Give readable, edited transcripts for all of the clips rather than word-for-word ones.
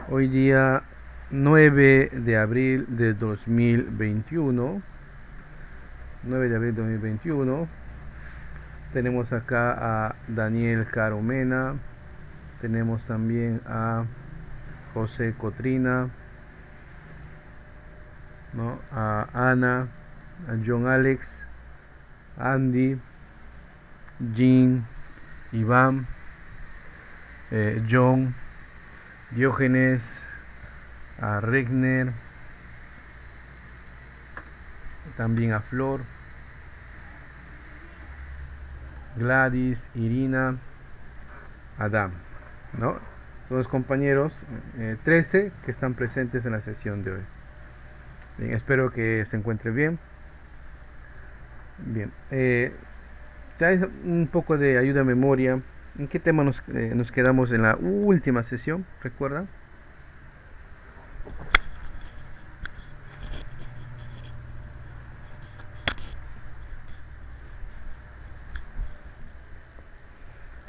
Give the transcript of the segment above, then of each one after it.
Hoy día 9 de abril de 2021. 9 de abril de 2021. Tenemos acá a Daniel Caromena. Tenemos también a José Cotrina, ¿no? A Ana, a John Alex, Andy, Jean, Iván, John, Diógenes, a Regner, también a Flor, Gladys, Irina, Adam, ¿no? Son los compañeros 13 que están presentes en la sesión de hoy. Bien, espero que se encuentre bien. Bien, si hay un poco de ayuda a memoria, ¿en qué tema nos quedamos en la última sesión? ¿Recuerdan?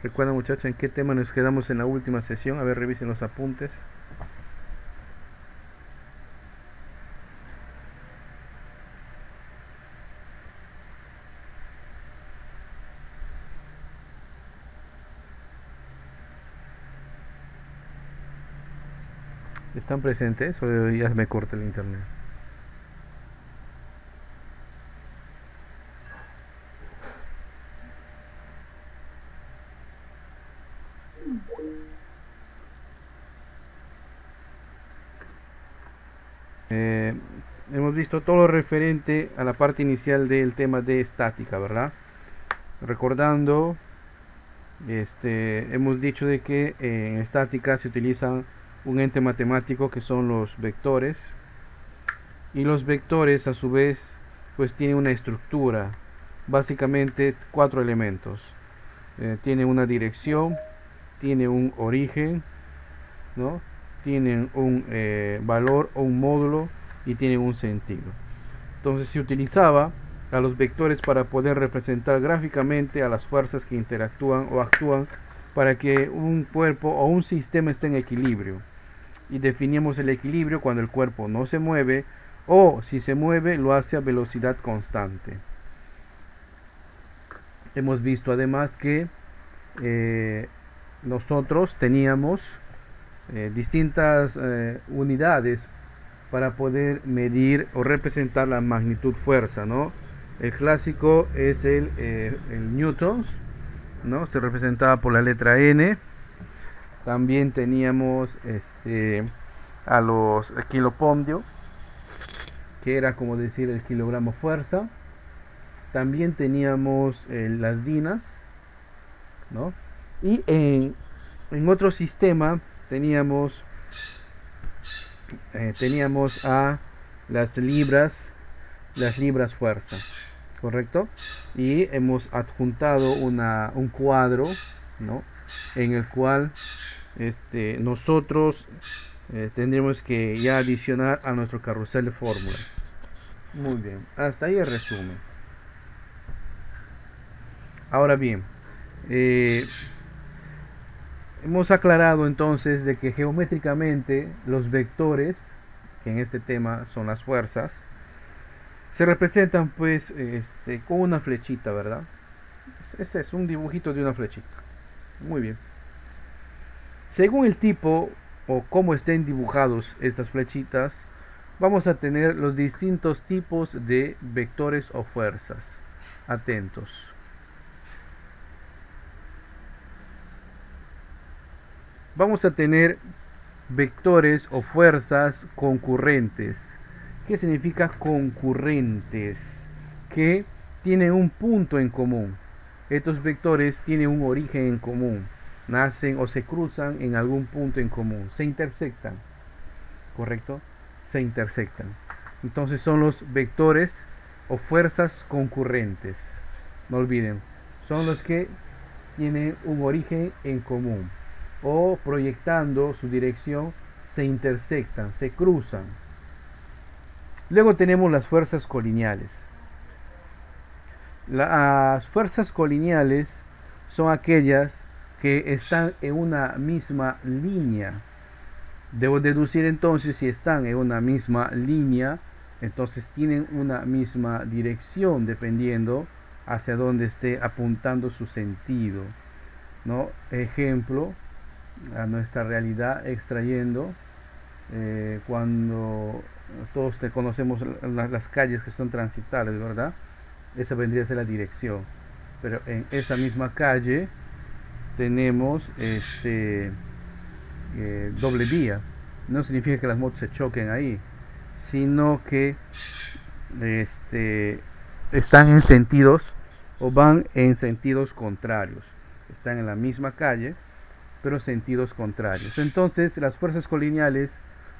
¿Recuerdan, muchachos, en qué tema nos quedamos en la última sesión? A ver, revisen los apuntes. ¿Están presentes o ya me corta el internet? Eh, Hemos visto todo lo referente a la parte inicial del tema de estática, ¿verdad? Recordando, hemos dicho de que en estática se utiliza un ente matemático que son los vectores, y los vectores a su vez pues tienen una estructura, básicamente cuatro elementos. Tiene una dirección, tiene un origen, ¿no? Tienen un valor o un módulo y tienen un sentido. Entonces se utilizaba a los vectores para poder representar gráficamente a las fuerzas que interactúan o actúan para que un cuerpo o un sistema esté en equilibrio. Y definíamos el equilibrio cuando el cuerpo no se mueve, o si se mueve lo hace a velocidad constante. Hemos visto además que nosotros teníamos distintas unidades para poder medir o representar la magnitud fuerza, ¿no? El clásico es el newtons, ¿no? Se representaba por la letra N. También teníamos a los kilopondio, que era como decir el kilogramo fuerza. También teníamos las dinas, ¿no? Y en otro sistema teníamos a las libras fuerza, ¿correcto? Y hemos adjuntado un cuadro, ¿no? En el cual nosotros tendremos que ya adicionar a nuestro carrusel de fórmulas. Muy bien, hasta ahí el resumen. Ahora bien, eh, hemos aclarado entonces de que geométricamente los vectores, que en este tema son las fuerzas, se representan pues con una flechita, ¿verdad? Ese es un dibujito de una flechita. Muy bien. Según el tipo o cómo estén dibujados estas flechitas, vamos a tener los distintos tipos de vectores o fuerzas. Atentos. Vamos a tener vectores o fuerzas concurrentes. ¿Qué significa concurrentes? Que tienen un punto en común. Estos vectores tienen un origen en común. Nacen o se cruzan en algún punto en común. Se intersectan. ¿Correcto? Se intersectan. Entonces son los vectores o fuerzas concurrentes. No olviden. Son los que tienen un origen en común. O proyectando su dirección se intersectan, se cruzan. Luego tenemos las fuerzas colineales. Las fuerzas colineales son aquellas que están en una misma línea Debo deducir entonces si están en una misma línea, entonces tienen una misma dirección dependiendo hacia dónde esté apuntando su sentido, ¿no? Ejemplo, a nuestra realidad extrayendo cuando todos conocemos las calles que son transitables, ¿verdad? Esa vendría a ser la dirección, pero en esa misma calle tenemos doble vía. No significa que las motos se choquen ahí, sino que están en sentidos o van en sentidos contrarios. Están en la misma calle, pero sentidos contrarios. Entonces, las fuerzas colineales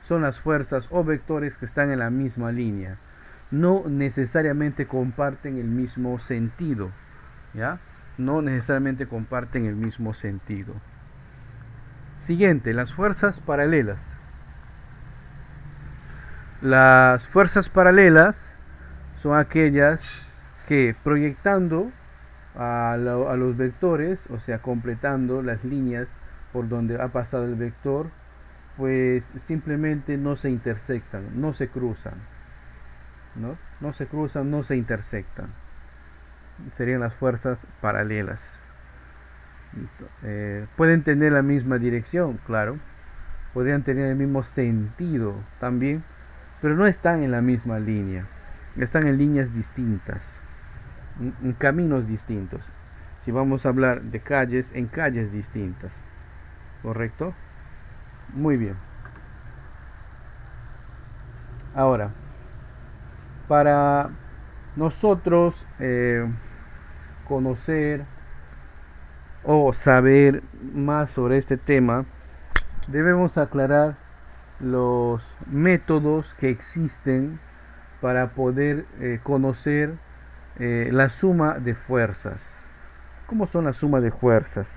son las fuerzas o vectores que están en la misma línea. No necesariamente comparten el mismo sentido, ¿ya? No necesariamente comparten el mismo sentido. Siguiente, las fuerzas paralelas. Las fuerzas paralelas son aquellas que proyectando a los vectores, o sea, completando las líneas por donde ha pasado el vector, pues simplemente no se intersectan, no se cruzan, no se cruzan, no se intersectan. Serían las fuerzas paralelas. Pueden tener la misma dirección, claro, podrían tener el mismo sentido también, pero no están en la misma línea, están en líneas distintas, en caminos distintos. Si vamos a hablar de calles, en calles distintas, ¿correcto? Muy bien. Ahora, para nosotros conocer o saber más sobre este tema, debemos aclarar los métodos que existen para poder conocer la suma de fuerzas. ¿Cómo son las sumas de fuerzas?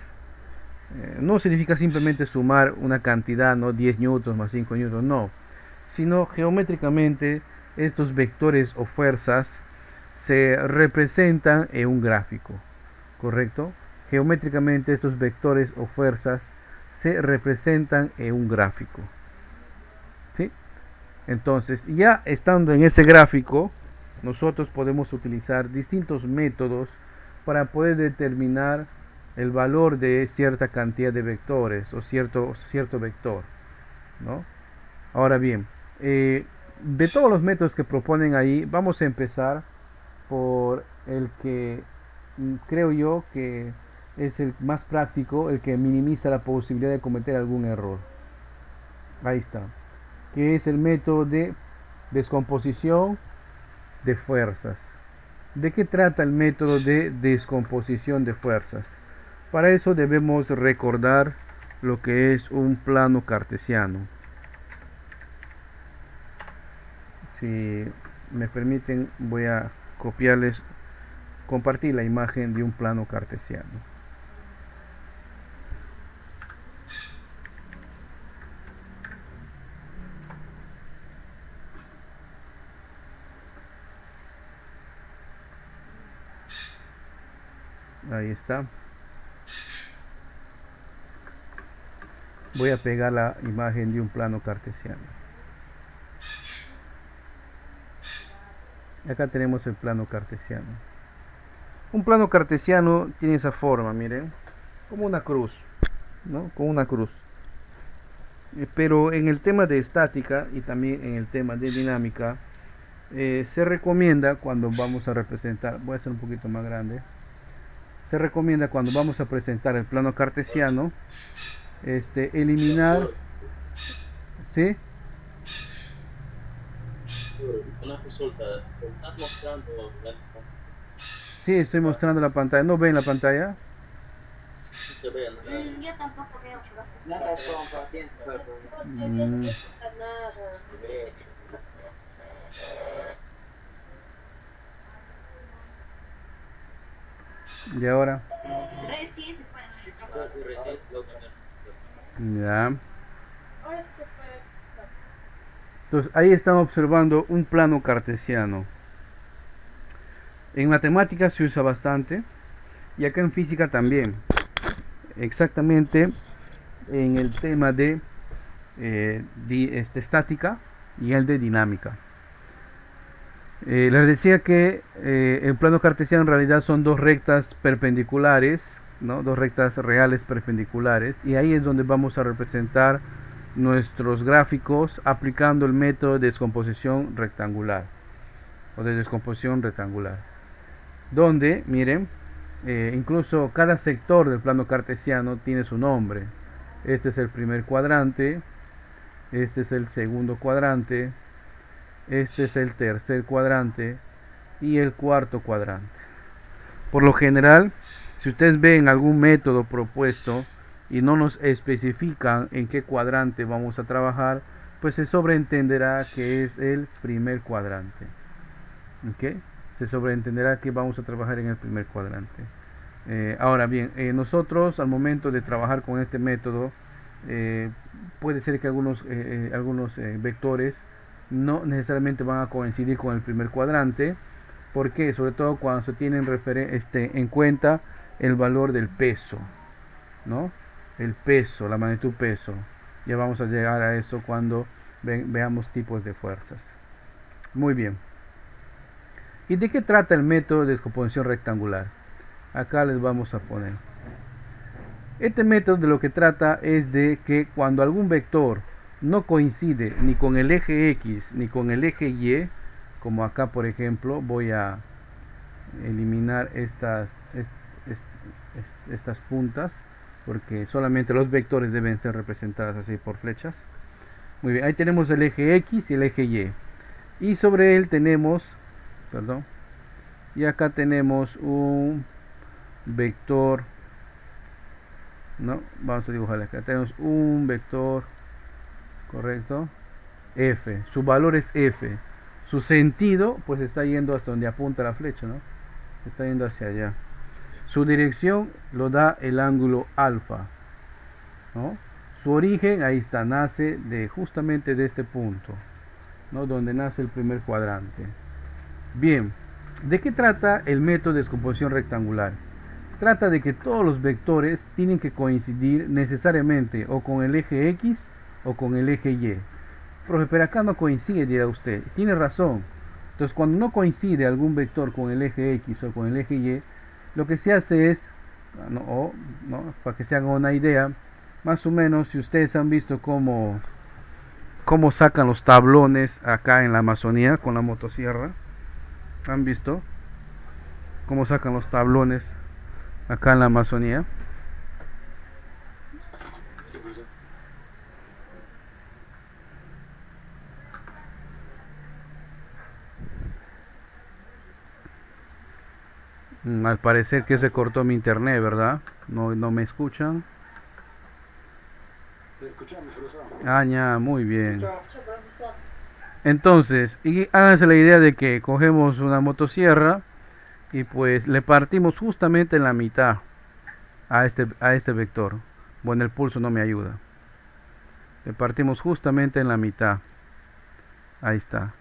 No significa simplemente sumar una cantidad, no 10 newtons más 5 newtons, no, sino geométricamente estos vectores o fuerzas se representan en un gráfico, ¿correcto? Geométricamente estos vectores o fuerzas se representan en un gráfico, ¿sí? Entonces, ya estando en ese gráfico, nosotros podemos utilizar distintos métodos para poder determinar el valor de cierta cantidad de vectores o cierto vector, ¿no? Ahora bien, de todos los métodos que proponen ahí, vamos a empezar por el que creo yo que es el más práctico, el que minimiza la posibilidad de cometer algún error. Ahí está, que es el método de descomposición de fuerzas. ¿De qué trata el método de descomposición de fuerzas? Para eso debemos recordar lo que es un plano cartesiano. Si me permiten, voy a compartir la imagen de un plano cartesiano. Ahí está. Voy a pegar la imagen de un plano cartesiano. Acá tenemos el plano cartesiano. Un plano cartesiano tiene esa forma, miren, como una cruz, ¿no? Como una cruz. Pero en el tema de estática y también en el tema de dinámica, se recomienda cuando vamos a representar, voy a hacer un poquito más grande, se recomienda cuando vamos a presentar el plano cartesiano, eliminar, ¿sí? Una consulta, ¿estás mostrando la Sí, estoy mostrando la pantalla. ¿No ven la pantalla? se ve? Yo tampoco veo, No estás compartiendo. nada. Y ahora, Recién se puede. ya. Ahora sí se puede. Entonces ahí están observando un plano cartesiano. En matemáticas se usa bastante y acá en física también. Exactamente en el tema de estática y el de dinámica. Les decía que el plano cartesiano en realidad son dos rectas perpendiculares, ¿no? Dos rectas reales perpendiculares, y ahí es donde vamos a representar nuestros gráficos aplicando el método de descomposición rectangular o de descomposición rectangular, donde, miren, incluso cada sector del plano cartesiano tiene su nombre. Este es el primer cuadrante, este es el segundo cuadrante, este es el tercer cuadrante y el cuarto cuadrante. Por lo general, si ustedes ven algún método propuesto y no nos especifican en qué cuadrante vamos a trabajar, pues se sobreentenderá que es el primer cuadrante. ¿Ok? Se sobreentenderá que vamos a trabajar en el primer cuadrante. Ahora bien, nosotros al momento de trabajar con este método, puede ser que algunos vectores no necesariamente van a coincidir con el primer cuadrante. ¿Por qué? Sobre todo cuando se tienen en cuenta el valor del peso, ¿no? El peso, la magnitud peso. Ya vamos a llegar a eso cuando veamos tipos de fuerzas. Muy bien. ¿Y de qué trata el método de descomposición rectangular? Acá les vamos a poner. Este método de lo que trata es de que cuando algún vector no coincide ni con el eje X ni con el eje Y, como acá por ejemplo, voy a eliminar estas puntas, porque solamente los vectores deben ser representados así por flechas. Muy bien, ahí tenemos el eje X y el eje Y. Y sobre él tenemos, perdón, y acá tenemos un vector, no, vamos a dibujarle acá, tenemos un vector, correcto, F, su valor es F, su sentido pues está yendo hasta donde apunta la flecha, ¿no? Está yendo hacia allá. Su dirección lo da el ángulo alfa, ¿no? Su origen, ahí está, nace justamente de este punto, ¿no? Donde nace el primer cuadrante. Bien, ¿de qué trata el método de descomposición rectangular? Trata de que todos los vectores tienen que coincidir necesariamente o con el eje X o con el eje Y. Profe, pero acá no coincide, dirá usted. Tiene razón. Entonces, cuando no coincide algún vector con el eje X o con el eje Y, lo que se hace es, para que se hagan una idea, más o menos, si ustedes han visto cómo sacan los tablones acá en la Amazonía con la motosierra, ¿han visto cómo sacan los tablones acá en la Amazonía? Al parecer que se cortó mi internet, ¿verdad? No me escuchan. Ah, ya, muy bien. Entonces, y háganse la idea de que cogemos una motosierra y pues le partimos justamente en la mitad a este vector. Bueno, el pulso no me ayuda. Le partimos justamente en la mitad. Ahí está.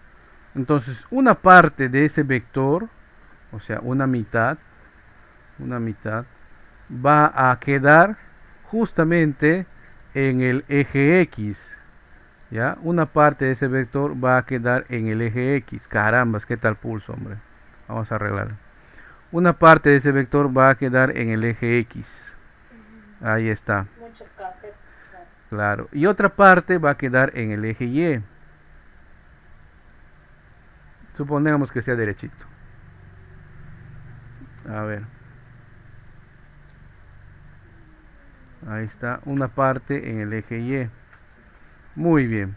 Entonces, una parte de ese vector, o sea, una mitad va a quedar justamente en el eje X. ¿Ya? Una parte de ese vector va a quedar en el eje X. Carambas, ¿qué tal pulso, hombre? Vamos a arreglar. Una parte de ese vector va a quedar en el eje X. Ahí está. Claro. Y otra parte va a quedar en el eje Y. Supongamos que sea derechito. A ver. Ahí está. Una parte en el eje Y. Muy bien.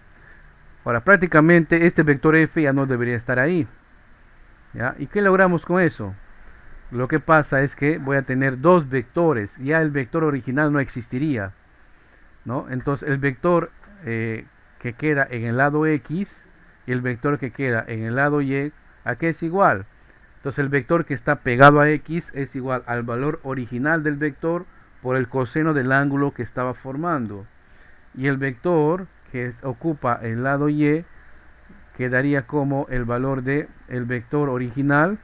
Ahora prácticamente este vector F ya no debería estar ahí. ¿Ya? ¿Y qué logramos con eso? Lo que pasa es que voy a tener dos vectores. Ya el vector original no existiría, ¿no? Entonces el vector que queda en el lado X y el vector que queda en el lado Y, ¿a qué es igual? Entonces el vector que está pegado a X es igual al valor original del vector por el coseno del ángulo que estaba formando. Y el vector que ocupa el lado Y quedaría como el valor del vector original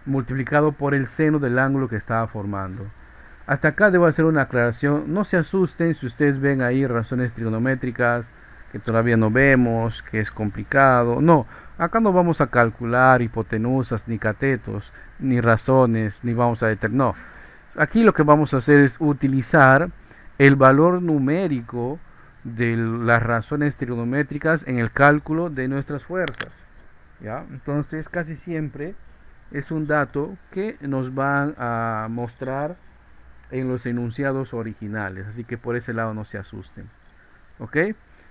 multiplicado por el seno del ángulo que estaba formando. Hasta acá debo hacer una aclaración. No se asusten si ustedes ven ahí razones trigonométricas que todavía no vemos, que es complicado. No, acá no vamos a calcular hipotenusas, ni catetos, ni razones, ni vamos a determinar. No. Aquí lo que vamos a hacer es utilizar el valor numérico de las razones trigonométricas en el cálculo de nuestras fuerzas. ¿Ya? Entonces casi siempre es un dato que nos van a mostrar en los enunciados originales, así que por ese lado no se asusten. ¿Ok?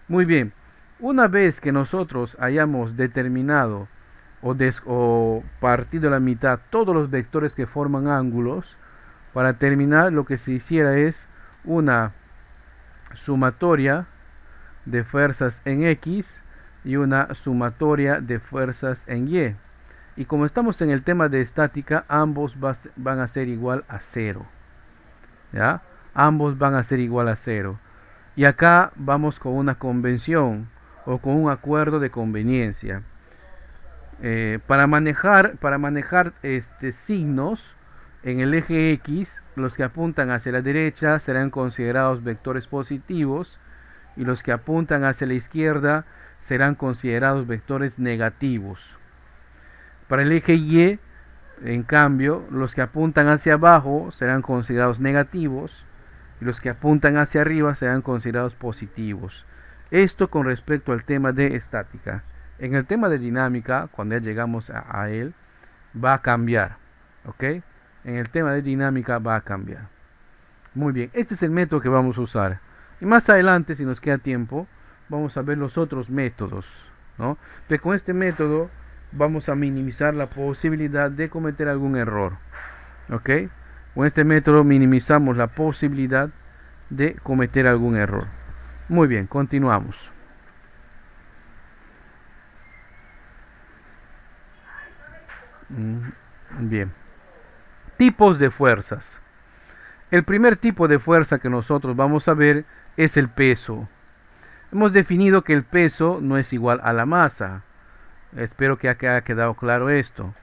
Muy bien. Una vez que nosotros hayamos determinado o partido a la mitad todos los vectores que forman ángulos, para terminar lo que se hiciera es una sumatoria de fuerzas en X y una sumatoria de fuerzas en Y. Y como estamos en el tema de estática, ambos van a ser igual a 0. ¿Ya? Ambos van a ser igual a 0. Y acá vamos con una convención o con un acuerdo de conveniencia. Para manejar signos en el eje X, los que apuntan hacia la derecha serán considerados vectores positivos y los que apuntan hacia la izquierda serán considerados vectores negativos. Para el eje Y, en cambio, los que apuntan hacia abajo serán considerados negativos y los que apuntan hacia arriba serán considerados positivos. Esto con respecto al tema de estática. En el tema de dinámica, cuando ya llegamos a él, va a cambiar. ¿Ok? En el tema de dinámica va a cambiar. Muy bien, este es el método que vamos a usar. Y más adelante, si nos queda tiempo, vamos a ver los otros métodos, ¿no? Pero con este método vamos a minimizar la posibilidad de cometer algún error. ¿Ok? Con este método minimizamos la posibilidad de cometer algún error. Muy bien, continuamos. Bien. Tipos de fuerzas. El primer tipo de fuerza que nosotros vamos a ver es el peso. Hemos definido que el peso no es igual a la masa. Espero que haya quedado claro esto.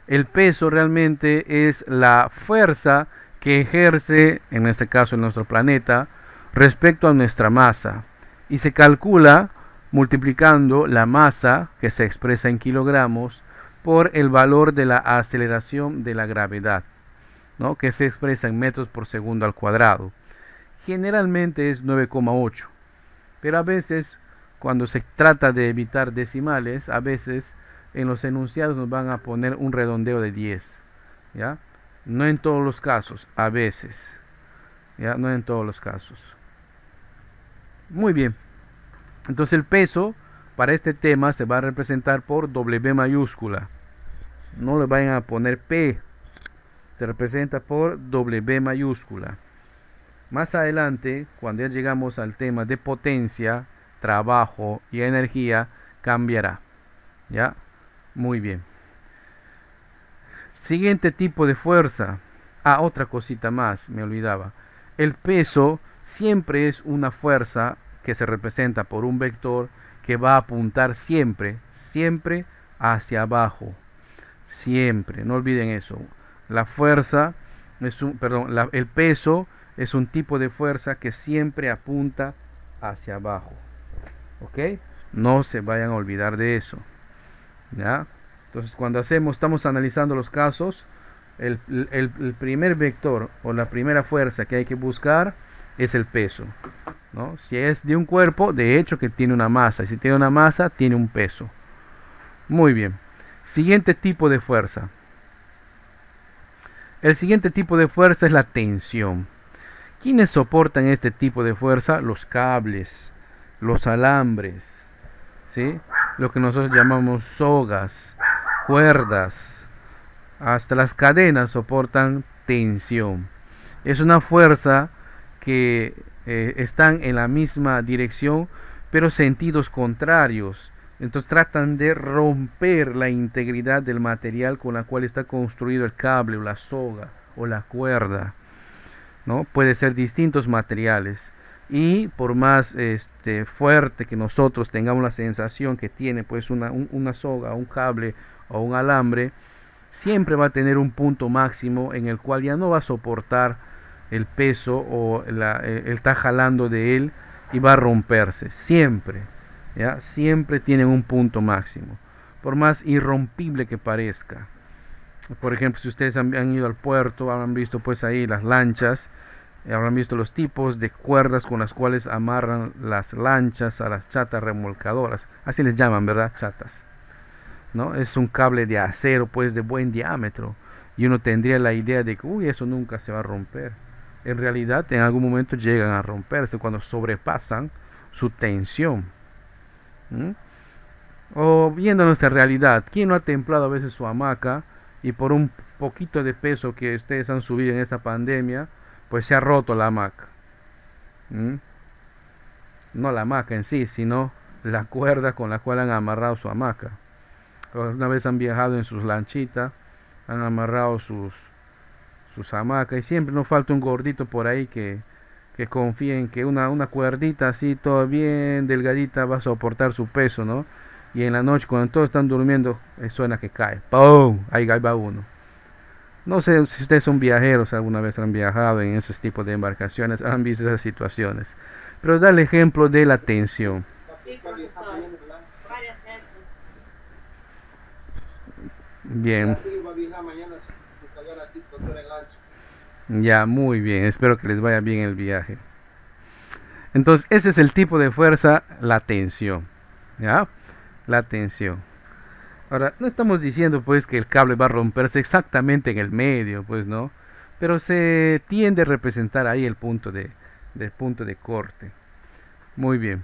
El peso realmente es la fuerza que ejerce, en este caso en nuestro planeta, respecto a nuestra masa. Y se calcula multiplicando la masa, que se expresa en kilogramos, por el valor de la aceleración de la gravedad, ¿no? Que se expresa en metros por segundo al cuadrado. Generalmente es 9,8, pero a veces cuando se trata de evitar decimales, a veces en los enunciados nos van a poner un redondeo de 10, ¿ya? No en todos los casos, a veces, ¿ya? No en todos los casos. Muy bien, entonces el peso para este tema se va a representar por W mayúscula. No le vayan a poner P, se representa por W mayúscula. Más adelante, cuando ya llegamos al tema de potencia, trabajo y energía, cambiará. ¿Ya? Muy bien. Siguiente tipo de fuerza. Ah, otra cosita más, me olvidaba. El peso siempre es una fuerza que se representa por un vector que va a apuntar siempre hacia abajo. Siempre, no olviden eso. La fuerza es el peso es un tipo de fuerza que siempre apunta hacia abajo. ¿Ok? No se vayan a olvidar de eso. ¿Ya? Entonces, cuando estamos analizando los casos, el primer vector o la primera fuerza que hay que buscar es el peso, ¿no? Si es de un cuerpo, de hecho que tiene una masa. Y si tiene una masa, tiene un peso. Muy bien. Siguiente tipo de fuerza. El siguiente tipo de fuerza es la tensión. ¿Quiénes soportan este tipo de fuerza? Los cables, los alambres, ¿sí? Lo que nosotros llamamos sogas, cuerdas, hasta las cadenas soportan tensión. Es una fuerza que están en la misma dirección, pero sentidos contrarios. Entonces tratan de romper la integridad del material con la cual está construido el cable o la soga o la cuerda, ¿no? Puede ser distintos materiales y por más fuerte que nosotros tengamos la sensación que tiene pues una soga, un cable o un alambre, siempre va a tener un punto máximo en el cual ya no va a soportar el peso o él está jalando de él y va a romperse, siempre, ¿ya? Siempre tienen un punto máximo, por más irrompible que parezca. Por ejemplo, si ustedes han ido al puerto, habrán visto pues ahí las lanchas, habrán visto los tipos de cuerdas con las cuales amarran las lanchas a las chatas remolcadoras, así les llaman, ¿verdad? Chatas, ¿no? Es un cable de acero pues de buen diámetro y uno tendría la idea de que, uy, eso nunca se va a romper. En realidad, en algún momento llegan a romperse cuando sobrepasan su tensión. ¿Mm? O viendo nuestra realidad, ¿quién no ha templado a veces su hamaca y por un poquito de peso que ustedes han subido en esta pandemia, pues se ha roto la hamaca? ¿Mm? No la hamaca en sí, sino la cuerda con la cual han amarrado su hamaca. Una vez han viajado en sus lanchitas, han amarrado sus hamacas y siempre nos falta un gordito por ahí que confíe en que una cuerdita así, todo bien delgadita, va a soportar su peso, ¿no? Y en la noche, cuando todos están durmiendo, suena que cae. ¡Pum! Ahí va uno. No sé si ustedes son viajeros, alguna vez han viajado en esos tipos de embarcaciones, han visto esas situaciones. Pero da el ejemplo de la tensión. Sí, profesor. Varias veces. Bien. Ya, muy bien. Espero que les vaya bien el viaje. Entonces, ese es el tipo de fuerza, la tensión. ¿Ya? La tensión. Ahora, no estamos diciendo pues que el cable va a romperse exactamente en el medio, pues no. Pero se tiende a representar ahí el punto de corte. Muy bien.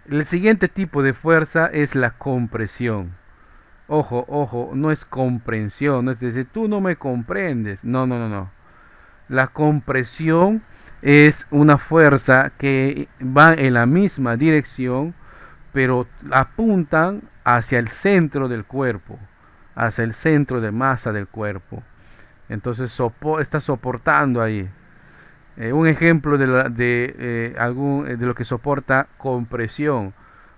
El siguiente tipo de fuerza es la compresión. Ojo, ojo, no es comprensión, no es decir, tú no me comprendes. No, no, no, no. La compresión es una fuerza que va en la misma dirección, pero apuntan hacia el centro del cuerpo, hacia el centro de masa del cuerpo. Entonces está soportando ahí. Un ejemplo de lo que soporta compresión,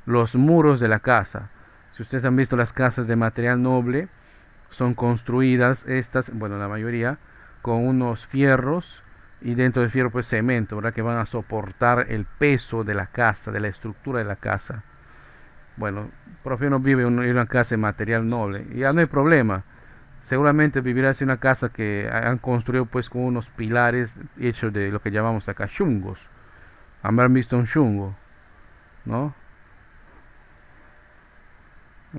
los muros de la casa. Si ustedes han visto las casas de material noble, son construidas estas, bueno, la mayoría, con unos fierros y dentro del fierro pues cemento, ¿verdad? Que van a soportar el peso de la casa, de la estructura de la casa. Bueno, Profe no vive en una casa de material noble y ya no hay problema. Seguramente vivirás en una casa que han construido pues con unos pilares hechos de lo que llamamos acá chungos. Habrán visto un chungo, ¿no?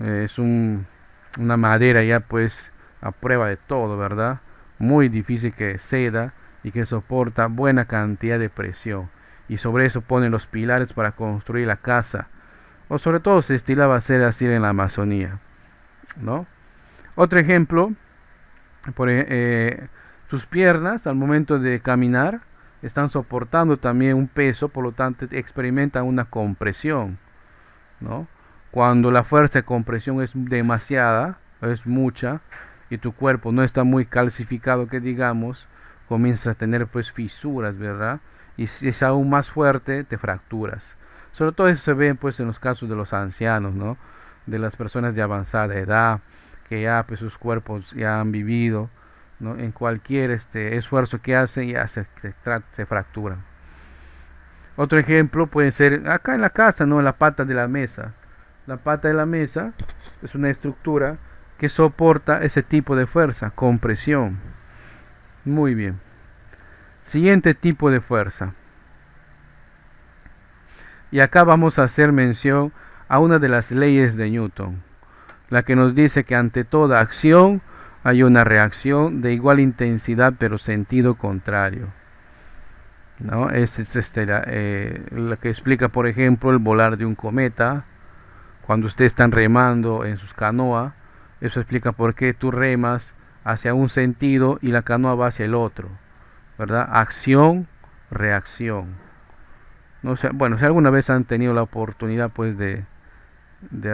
Es una madera ya pues a prueba de todo, ¿verdad? Muy difícil que ceda y que soporta buena cantidad de presión. Y sobre eso ponen los pilares para construir la casa. O sobre todo se estilaba hacer así en la Amazonía, ¿no? Otro ejemplo, sus piernas al momento de caminar están soportando también un peso, por lo tanto experimentan una compresión, ¿no? Cuando la fuerza de compresión es demasiada, es mucha, y tu cuerpo no está muy calcificado, que digamos, comienzas a tener pues fisuras, ¿verdad? Y si es aún más fuerte, te fracturas. Sobre todo eso se ve pues en los casos de los ancianos, ¿no? De las personas de avanzada edad, que ya pues sus cuerpos ya han vivido, ¿no? En cualquier esfuerzo que hacen ya se fracturan. Otro ejemplo puede ser acá en la casa, ¿no? La pata de la mesa. La pata de la mesa es una estructura que soporta ese tipo de fuerza, compresión. Muy bien. Siguiente tipo de fuerza. Y acá vamos a hacer mención a una de las leyes de Newton, la que nos dice que ante toda acción hay una reacción de igual intensidad pero sentido contrario, ¿no? Es la que explica, por ejemplo, el volar de un cometa. Cuando ustedes están remando en sus canoas, eso explica por qué tú remas hacia un sentido y la canoa va hacia el otro, ¿verdad? Acción, reacción. No sé, bueno, si alguna vez han tenido la oportunidad pues de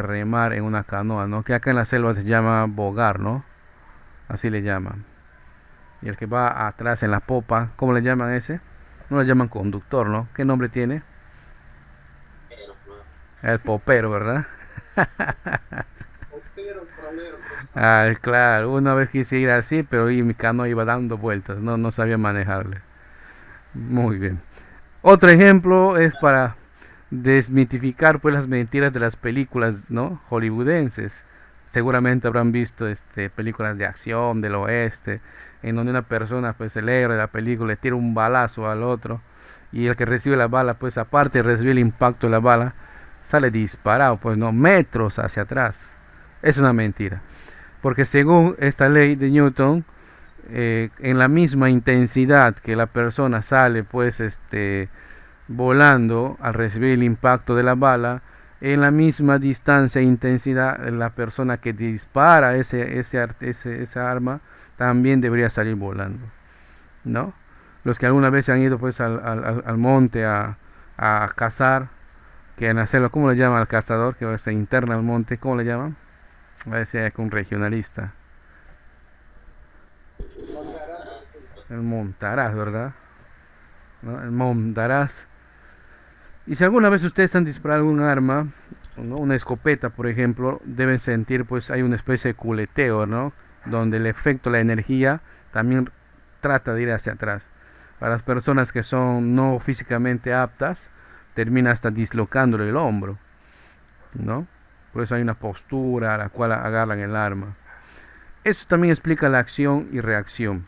remar en una canoa, ¿no? Que acá en la selva se llama bogar, ¿no? Así le llaman. Y el que va atrás en la popa, ¿cómo le llaman ese? No le llaman conductor, ¿no? ¿Qué nombre tiene? El popero, ¿verdad? Ah, claro, una vez quise ir así, pero mi canoa iba dando vueltas, no sabía manejarle. Muy bien. Otro ejemplo es para desmitificar pues las mentiras de las películas, ¿no? Hollywoodenses. Seguramente habrán visto películas de acción del oeste, en donde una persona, pues el héroe de la película le tira un balazo al otro, y el que recibe la bala, pues aparte de recibir el impacto de la bala, sale disparado, pues no, metros hacia atrás. Es una mentira, porque según esta ley de Newton, en la misma intensidad que la persona sale, pues volando al recibir el impacto de la bala, en la misma distancia e intensidad la persona que dispara esa arma también debería salir volando, ¿no? Los que alguna vez se han ido pues al monte a cazar, que en hacerlo, ¿cómo le llaman al cazador que se interna al monte? ¿Cómo le llaman? A ver si hay un regionalista. El montaraz, ¿verdad? ¿No? El montaraz. Y si alguna vez ustedes han disparado un arma, ¿no? Una escopeta, por ejemplo, deben sentir pues hay una especie de culeteo, ¿no? Donde el efecto, la energía, también trata de ir hacia atrás. Para las personas que son no físicamente aptas, termina hasta dislocándole el hombro, ¿no? Por eso hay una postura a la cual agarran el arma. Esto también explica la acción y reacción.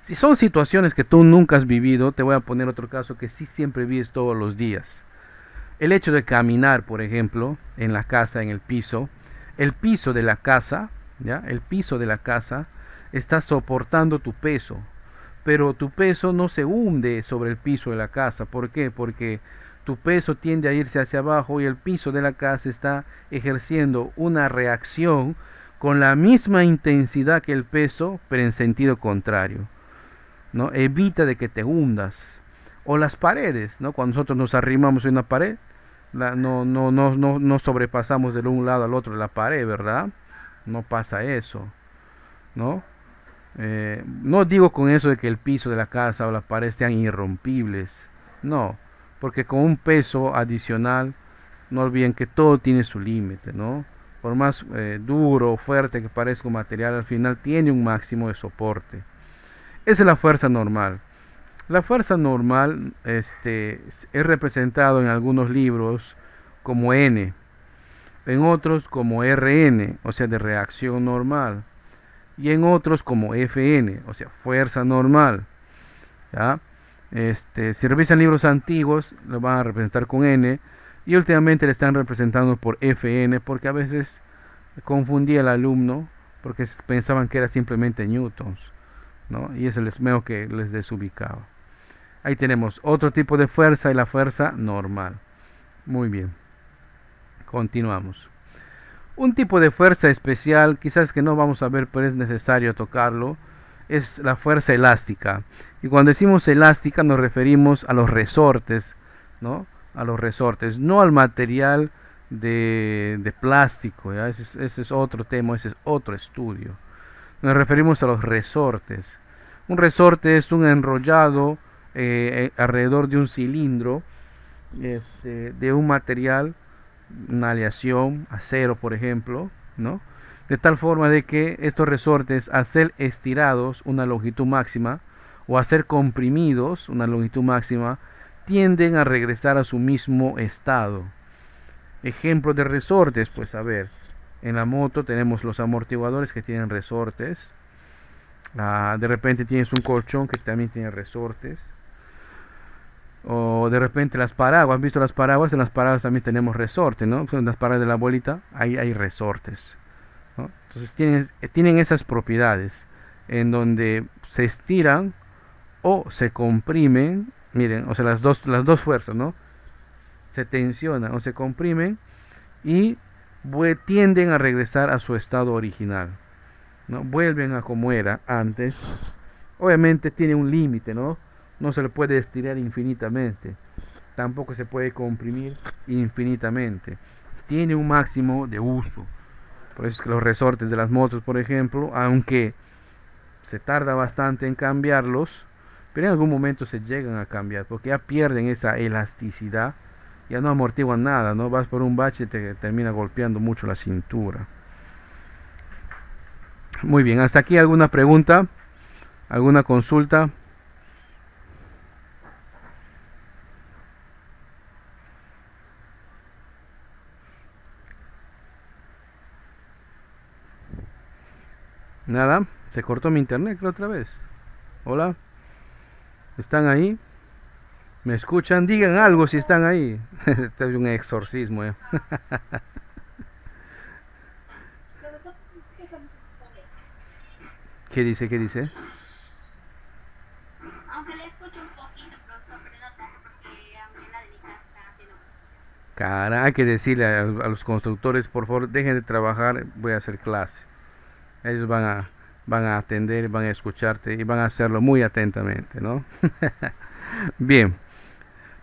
Si son situaciones que tú nunca has vivido, te voy a poner otro caso que sí siempre vives todos los días. El hecho de caminar, por ejemplo, en la casa, en el piso de la casa, ¿ya? El piso de la casa está soportando tu peso, pero tu peso no se hunde sobre el piso de la casa. ¿Por qué? Porque tu peso tiende a irse hacia abajo y el piso de la casa está ejerciendo una reacción con la misma intensidad que el peso, pero en sentido contrario, ¿no? Evita de que te hundas. O las paredes, ¿no? Cuando nosotros nos arrimamos en una pared, no sobrepasamos de un lado al otro de la pared, ¿verdad? No pasa eso, ¿no? No digo con eso de que el piso de la casa o la pared sean irrompibles, no, porque con un peso adicional, no olviden que todo tiene su límite, ¿no? Por más duro o fuerte que parezca un material, al final tiene un máximo de soporte. Esa es la fuerza normal. La fuerza normal es representado en algunos libros como N, en otros como Rn, o sea, de reacción normal, y en otros como Fn, o sea, fuerza normal. ¿Ya? Si revisan libros antiguos, lo van a representar con N, y últimamente le están representando por Fn, porque a veces confundía el alumno, porque pensaban que era simplemente newtons, ¿no? Y eso les veo que les desubicaba. Ahí tenemos otro tipo de fuerza y la fuerza normal. Muy bien. Continuamos. Un tipo de fuerza especial, quizás que no vamos a ver, pero es necesario tocarlo, es la fuerza elástica. Y cuando decimos elástica nos referimos a los resortes, ¿no? A los resortes, no al material de plástico, ¿ya? Ese es otro tema, ese es otro estudio. Nos referimos a los resortes. Un resorte es un enrollado alrededor de un cilindro de un material, una aleación, acero por ejemplo, ¿no? De tal forma de que estos resortes, al ser estirados una longitud máxima o a ser comprimidos una longitud máxima, tienden a regresar a su mismo estado. Ejemplos de resortes, pues a ver, en la moto tenemos los amortiguadores que tienen resortes. De repente tienes un colchón que también tiene resortes. O de repente las paraguas, ¿han visto las paraguas? En las paraguas también tenemos resortes, ¿no? Son las paraguas de la abuelita, ahí hay resortes, ¿no? Entonces tienen esas propiedades en donde se estiran o se comprimen. Miren, o sea, las dos fuerzas, ¿no? Se tensionan o se comprimen y tienden a regresar a su estado original, ¿no? Vuelven a como era antes. Obviamente tiene un límite, ¿no? No se le puede estirar infinitamente, tampoco se puede comprimir infinitamente. Tiene un máximo de uso. Por eso es que los resortes de las motos, por ejemplo, aunque se tarda bastante en cambiarlos, pero en algún momento se llegan a cambiar, porque ya pierden esa elasticidad, ya no amortiguan nada, ¿no? Vas por un bache y te termina golpeando mucho la cintura. Muy bien, hasta aquí alguna pregunta, alguna consulta. Nada, se cortó mi internet la otra vez. Hola, ¿están ahí? ¿Me escuchan? Digan algo si están ahí. Este es un exorcismo, Lo que pasa es que esa música está bien. ¿Qué dice? ¿Qué dice? Aunque le escucho un poquito, profesor, pero no tanto porque en la de mi casa están haciendo música. Cara, hay que decirle a los constructores, por favor, dejen de trabajar, voy a hacer clase. Ellos van a atender, van a escucharte y van a hacerlo muy atentamente, ¿no? Bien,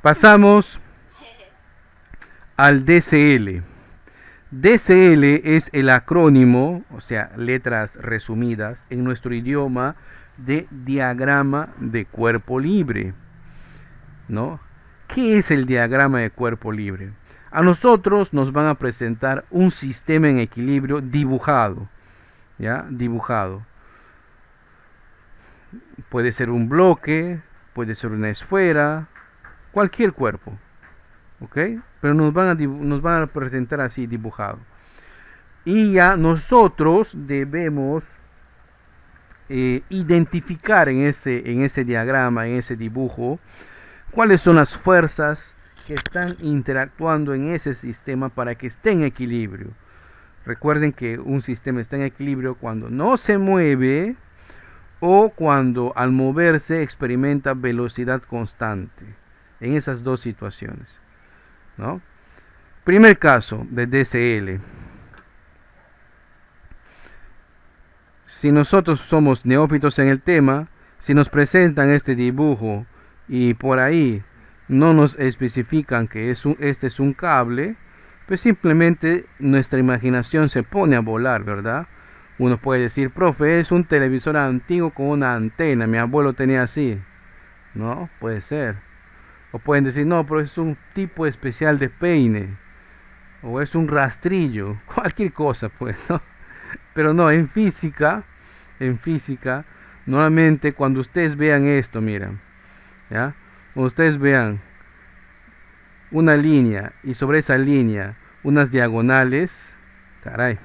pasamos al DCL. DCL es el acrónimo, o sea, letras resumidas en nuestro idioma de diagrama de cuerpo libre, ¿no? ¿Qué es el diagrama de cuerpo libre? A nosotros nos van a presentar un sistema en equilibrio dibujado, ¿ya? Dibujado. Puede ser un bloque, puede ser una esfera, cualquier cuerpo, ¿ok? Pero nos van a presentar así dibujado. Y ya nosotros debemos identificar en ese diagrama, en ese dibujo, cuáles son las fuerzas que están interactuando en ese sistema para que esté en equilibrio. Recuerden que un sistema está en equilibrio cuando no se mueve o cuando al moverse experimenta velocidad constante. En esas dos situaciones, ¿no? Primer caso de DCL. Si nosotros somos neófitos en el tema, si nos presentan este dibujo y por ahí no nos especifican que este es un cable, pues simplemente nuestra imaginación se pone a volar, ¿verdad? Uno puede decir, profe, es un televisor antiguo con una antena, mi abuelo tenía así. No, puede ser. O pueden decir, no, pero es un tipo especial de peine. O es un rastrillo. Cualquier cosa, pues, ¿no? Pero no, en física, normalmente cuando ustedes vean esto, miren, ¿ya? Cuando ustedes vean una línea y sobre esa línea unas diagonales, caray.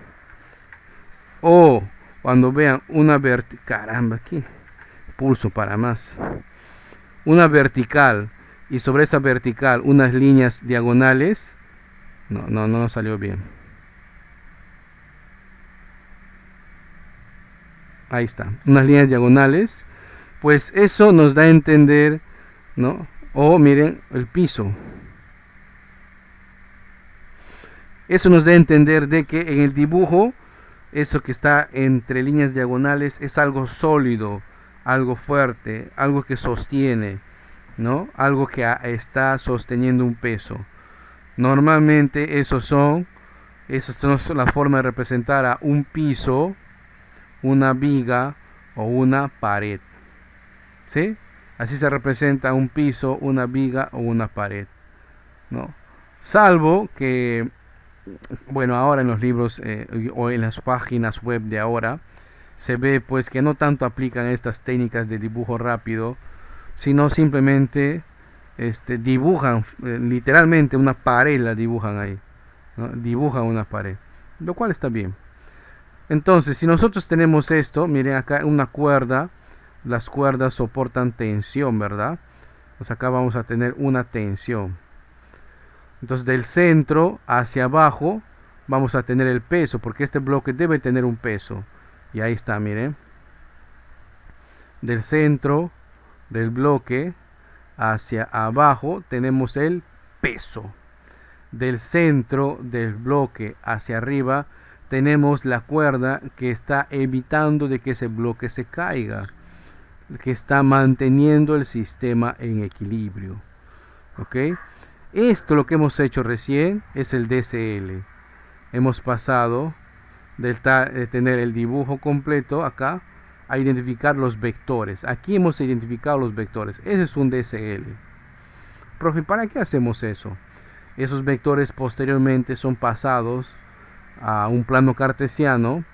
O cuando vean una vertical, caramba, aquí, pulso para más. Una vertical y sobre esa vertical unas líneas diagonales, no nos salió bien. Ahí está, unas líneas diagonales, pues eso nos da a entender, ¿no? O miren el piso. Eso nos da a entender de que en el dibujo, eso que está entre líneas diagonales es algo sólido, algo fuerte, algo que sostiene, ¿no? Algo que está sosteniendo un peso. Normalmente eso son la forma de representar a un piso, una viga o una pared, ¿sí? Así se representa un piso, una viga o una pared, ¿no? Salvo que, bueno, ahora en los libros o en las páginas web de ahora se ve pues que no tanto aplican estas técnicas de dibujo rápido, sino simplemente dibujan literalmente una pared, la dibujan ahí, ¿no? Dibujan una pared, lo cual está bien. Entonces, si nosotros tenemos esto, miren acá una cuerda, las cuerdas soportan tensión, ¿verdad? Pues acá vamos a tener una tensión. Entonces, del centro hacia abajo vamos a tener el peso, porque este bloque debe tener un peso. Y ahí está, miren. Del centro del bloque hacia abajo tenemos el peso. Del centro del bloque hacia arriba tenemos la cuerda que está evitando de que ese bloque se caiga, que está manteniendo el sistema en equilibrio. ¿Ok? Esto lo que hemos hecho recién es el DCL. Hemos pasado de tener el dibujo completo acá a identificar los vectores. Aquí hemos identificado los vectores. Ese es un DCL. Profe, ¿para qué hacemos eso? Esos vectores posteriormente son pasados a un plano cartesiano,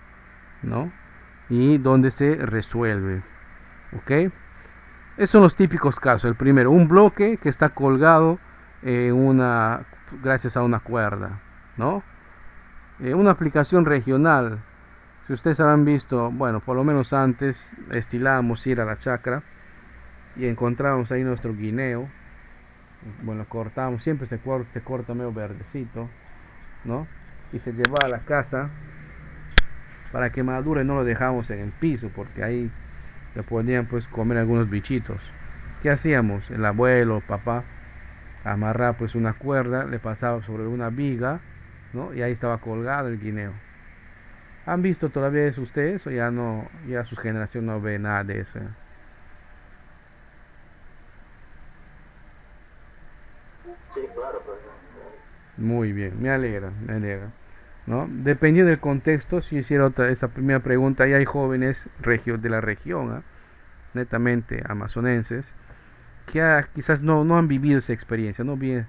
¿no? Y donde se resuelve. ¿Ok? Esos son los típicos casos. El primero, un bloque que está colgado gracias a una cuerda, ¿no? Una aplicación regional Si ustedes habrán visto, bueno, por lo menos antes estilábamos ir a la chacra y encontrábamos ahí nuestro guineo. Bueno, cortábamos, siempre se corta medio verdecito, ¿no? Y se llevaba a la casa para que madure, no lo dejamos en el piso porque ahí le podían pues comer algunos bichitos. ¿Qué hacíamos? El abuelo, papá, amarraba pues una cuerda, le pasaba sobre una viga, ¿no? Y ahí estaba colgado el guineo. ¿Han visto todavía eso ustedes o ya no, ya su generación no ve nada de eso? Sí, claro, pues. Muy bien, me alegra, ¿no? Dependiendo del contexto, si hiciera esta primera pregunta, ya hay jóvenes de la región, ¿ah? Netamente amazonenses, que quizás no han vivido esa experiencia, no bien,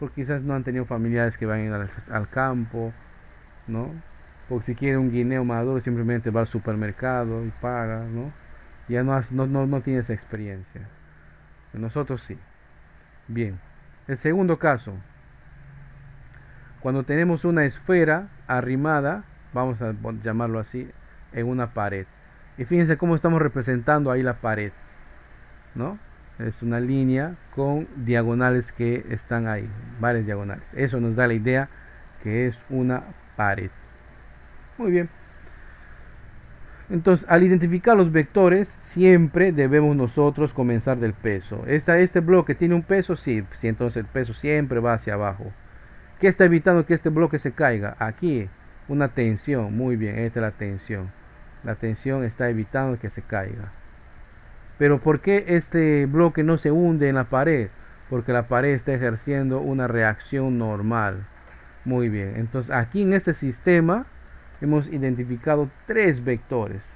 porque quizás no han tenido familiares que vayan al campo, ¿no? Porque si quiere un guineo maduro simplemente va al supermercado y paga, ¿no? Ya no tiene esa experiencia. Nosotros sí. Bien. El segundo caso, cuando tenemos una esfera arrimada, vamos a llamarlo así, en una pared. Y fíjense cómo estamos representando ahí la pared, ¿no? Es una línea con diagonales que están ahí, varias diagonales. Eso nos da la idea que es una pared. Muy bien. Entonces, al identificar los vectores, siempre debemos nosotros comenzar del peso. Este bloque tiene un peso, sí, entonces el peso siempre va hacia abajo. ¿Qué está evitando que este bloque se caiga? Aquí, una tensión. Muy bien, esta es la tensión. La tensión está evitando que se caiga. Pero ¿por qué este bloque no se hunde en la pared? Porque la pared está ejerciendo una reacción normal. Muy bien, entonces aquí en este sistema hemos identificado tres vectores.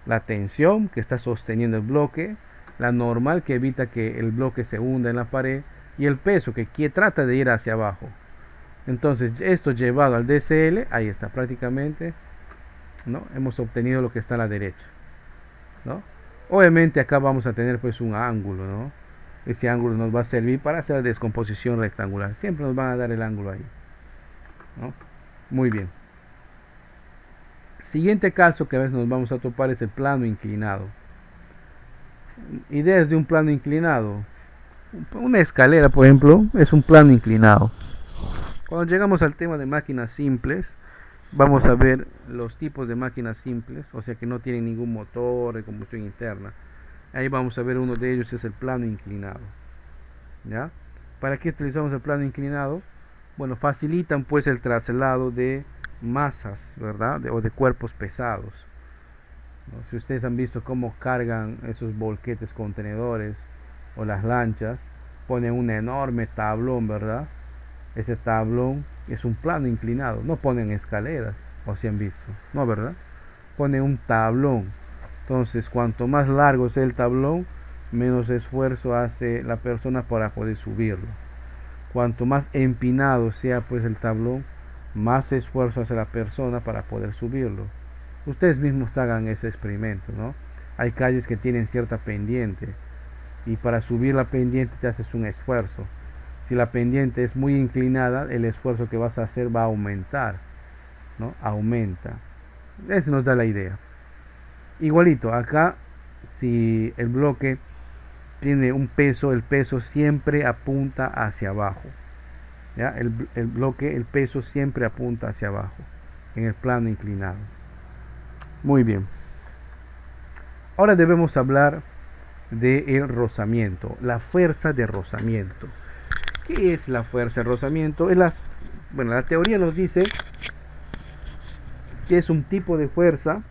La tensión que está sosteniendo el bloque, la normal que evita que el bloque se hunda en la pared y el peso que trata de ir hacia abajo. Entonces esto llevado al DCL, ahí está prácticamente, ¿no? Hemos obtenido lo que está a la derecha, ¿no? Obviamente acá vamos a tener pues un ángulo, ¿no? Ese ángulo nos va a servir para hacer la descomposición rectangular. Siempre nos van a dar el ángulo ahí, ¿no? Muy bien. Siguiente caso que a veces nos vamos a topar es el plano inclinado. Ideas de un plano inclinado. Una escalera, por ejemplo, es un plano inclinado. Cuando llegamos al tema de máquinas simples, vamos a ver los tipos de máquinas simples, o sea que no tienen ningún motor de combustión interna. Ahí vamos a ver uno de ellos, es el plano inclinado. ¿Ya? ¿Para qué utilizamos el plano inclinado? Bueno, facilitan pues el traslado de masas, ¿verdad? O de cuerpos pesados, ¿no? Si ustedes han visto cómo cargan esos volquetes contenedores o las lanchas, ponen un enorme tablón, ¿verdad? Ese tablón es un plano inclinado, no ponen escaleras, o si han visto, no, ¿verdad? Ponen un tablón. Entonces, cuanto más largo sea el tablón, menos esfuerzo hace la persona para poder subirlo. Cuanto más empinado sea pues el tablón, más esfuerzo hace la persona para poder subirlo. Ustedes mismos hagan ese experimento, ¿no? Hay calles que tienen cierta pendiente y para subir la pendiente te haces un esfuerzo. Si la pendiente es muy inclinada, el esfuerzo que vas a hacer va a aumentar, ¿no? Aumenta. Eso nos da la idea. Igualito, acá, si el bloque tiene un peso, el peso siempre apunta hacia abajo. ¿Ya? El bloque, el peso siempre apunta hacia abajo, en el plano inclinado. Muy bien. Ahora debemos hablar del rozamiento, la fuerza de rozamiento. ¿Qué es la fuerza de rozamiento? Bueno, la teoría nos dice que es un tipo de fuerza,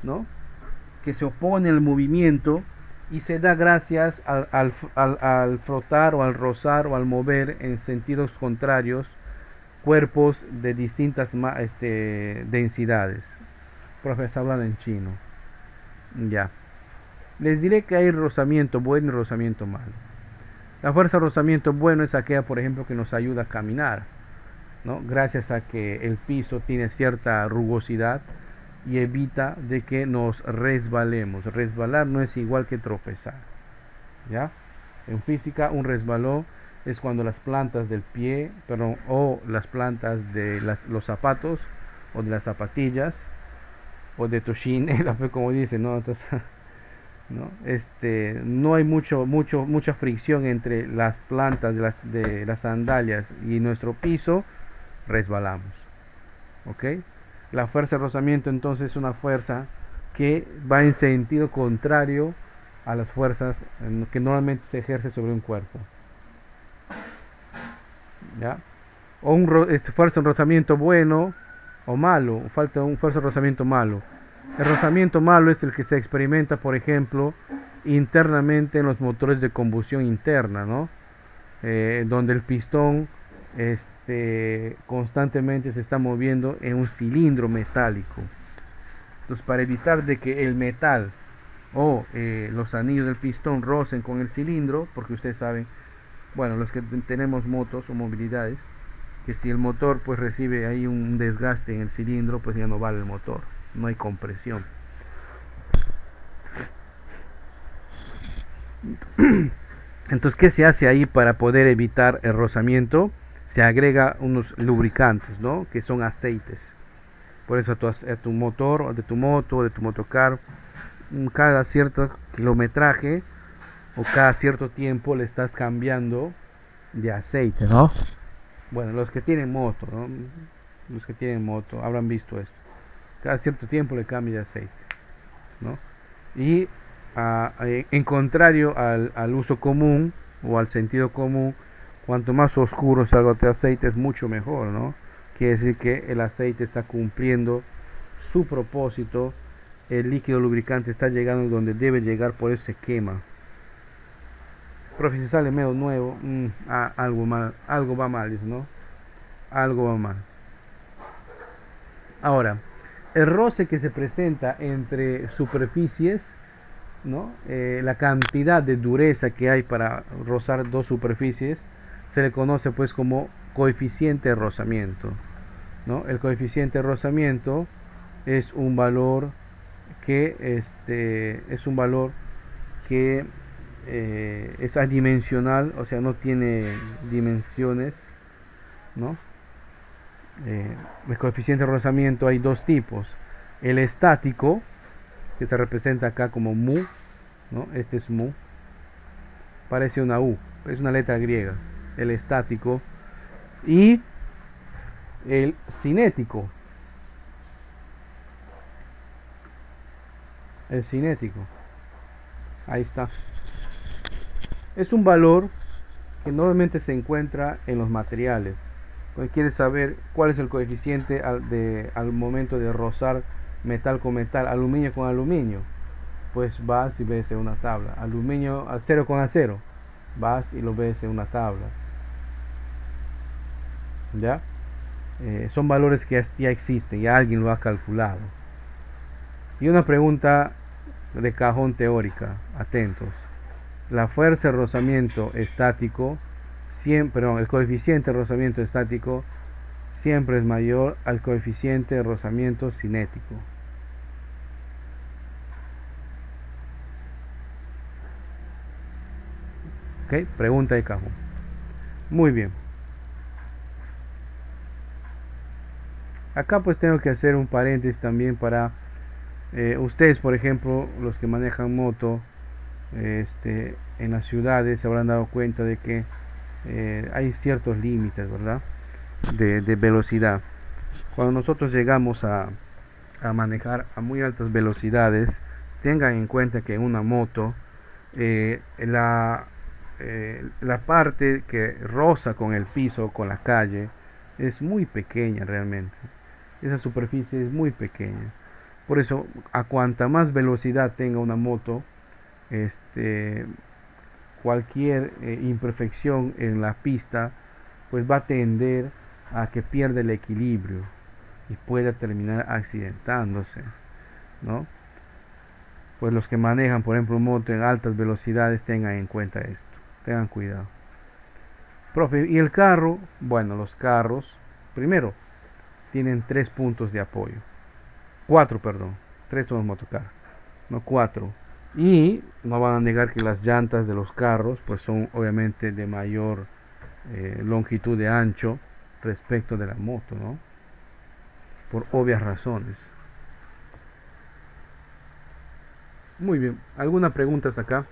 ¿no?, que se opone al movimiento y se da gracias al frotar o al rozar o al mover en sentidos contrarios cuerpos de distintas densidades. Profe, está hablando en chino. Ya. Les diré que hay rozamiento bueno y rozamiento malo. La fuerza de rozamiento bueno es aquella, por ejemplo, que nos ayuda a caminar, ¿no? Gracias a que el piso tiene cierta rugosidad y evita de que nos resbalemos. Resbalar no es igual que tropezar, ¿ya? En física, un resbalón es cuando las plantas del pie, o las plantas de los zapatos o de las zapatillas o de tu chinela, pues, como dicen, ¿no? Entonces, ¿no? No hay mucha fricción entre las plantas de las sandalias y nuestro piso, resbalamos, ¿ok? La fuerza de rozamiento entonces es una fuerza que va en sentido contrario a las fuerzas que normalmente se ejerce sobre un cuerpo, ¿ya? O fuerza de rozamiento bueno o malo, falta un fuerza de rozamiento malo. El rozamiento malo es el que se experimenta, por ejemplo, internamente en los motores de combustión interna, ¿no? Donde el pistón constantemente se está moviendo en un cilindro metálico. Entonces, para evitar de que el metal o los anillos del pistón rocen con el cilindro, porque ustedes saben, bueno, los que tenemos motos o movilidades, que si el motor pues recibe ahí un desgaste en el cilindro, pues ya no vale el motor, no hay compresión. Entonces, ¿qué se hace ahí para poder evitar el rozamiento? Se agrega unos lubricantes, ¿no? Que son aceites. Por eso a tu motor, o de tu moto, o de tu motocar, cada cierto kilometraje o cada cierto tiempo le estás cambiando de aceite, ¿no? Bueno, los que tienen moto, ¿no? Los que tienen moto habrán visto esto. Cada cierto tiempo le cambia de aceite, ¿no? Y en contrario al uso común o al sentido común, cuanto más oscuro salga tu aceite es mucho mejor, ¿no? Quiere decir que el aceite está cumpliendo su propósito, el líquido lubricante está llegando donde debe llegar, por eso se quema. Profe, si sale medio nuevo, algo va mal, ¿no? Algo va mal. Ahora, el roce que se presenta entre superficies, ¿no? La cantidad de dureza que hay para rozar dos superficies se le conoce pues como coeficiente de rozamiento, ¿no? El coeficiente de rozamiento es un valor que es adimensional, o sea, no tiene dimensiones, ¿no? El coeficiente de rozamiento hay dos tipos: el estático, que se representa acá como mu, ¿no? Este es mu, parece una U, es una letra griega, el estático, y el cinético. El cinético, ahí está. Es un valor que normalmente se encuentra en los materiales. Cuando quieres saber cuál es el coeficiente al momento de rozar metal con metal, aluminio con aluminio, pues vas y ves en una tabla. Aluminio, acero con acero, vas y lo ves en una tabla. ¿Ya? Son valores que ya existen, ya alguien lo ha calculado. Y una pregunta de cajón teórica, atentos. La fuerza de rozamiento estático el coeficiente de rozamiento estático siempre es mayor al coeficiente de rozamiento cinético. ¿Ok? Pregunta de cajón. Muy bien. Acá pues tengo que hacer un paréntesis también para ustedes, por ejemplo, los que manejan moto, en las ciudades se habrán dado cuenta de que hay ciertos límites, ¿verdad? De velocidad. Cuando nosotros llegamos a manejar a muy altas velocidades, tengan en cuenta que en una moto la parte que roza con el piso, con la calle, es muy pequeña realmente. Esa superficie es muy pequeña. Por eso, a cuanta más velocidad tenga una moto, cualquier imperfección en la pista pues va a tender a que pierda el equilibrio y pueda terminar accidentándose, ¿no? Pues los que manejan, por ejemplo, moto en altas velocidades, tengan en cuenta esto, tengan cuidado. Profe, ¿y el carro? Bueno, los carros primero tienen 3 puntos de apoyo, 4, perdón, 3 son los motocarros, no 4. Y no van a negar que las llantas de los carros pues son obviamente de mayor longitud de ancho respecto de la moto, ¿no? Por obvias razones. Muy bien. ¿Alguna pregunta hasta acá?